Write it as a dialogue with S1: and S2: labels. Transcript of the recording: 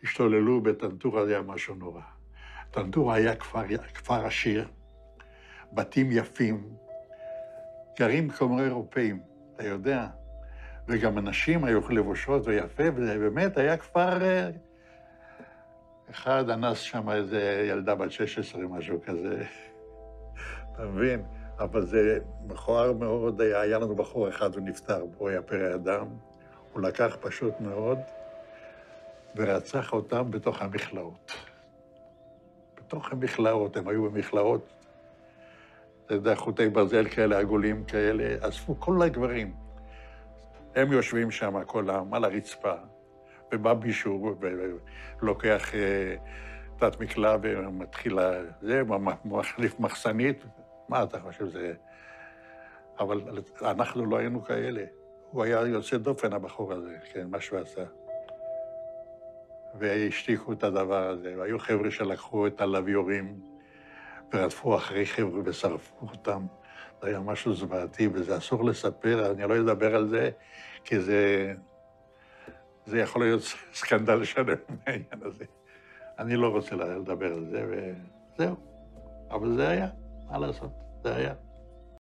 S1: השתוללו בטנטורה, זה היה משהו נורא. טנטורה היה כפר עשיר, בתים יפים, גרים כמו אירופאים, אתה יודע, וגם אנשים היו לבושות ויפה, וזה באמת היה כפר... אחד אנס שם איזה ילדה בת 16, משהו כזה, אתה מבין? אבל זה מכוער מאוד, היה לנו בחור אחד, הוא נפטר, הוא היה פרא אדם, הוא לקח פשוט מאוד, ורצח אותם בתוך המכלאות. בתוך המכלאות, הם היו במכלאות, אתה יודע, חוטי ברזל כאלה, עגולים כאלה, אספו כל הגברים. הם יושבים שם, כולם, על הרצפה, ובא מישהו ולוקח תת מקלע ומתחיל זה, מחליף מחסנית, מה אתה חושב זה? אבל אנחנו לא היינו כאלה. הוא היה יוצא דופן, הבחור הזה, כן, מה שהוא עשה. והשתיקו את הדבר הזה, והיו חבר'ה שלקחו את הלוויורים ורדפו אחרי חבר'ה ושרפו אותם. זה היה משהו זוועתי, וזה אסור לספר, אני לא אדבר על זה, כי זה יכול להיות סקנדל שלם מהעניין הזה. אני לא רוצה לדבר על זה, וזהו. אבל זה היה, מה לעשות, זה היה.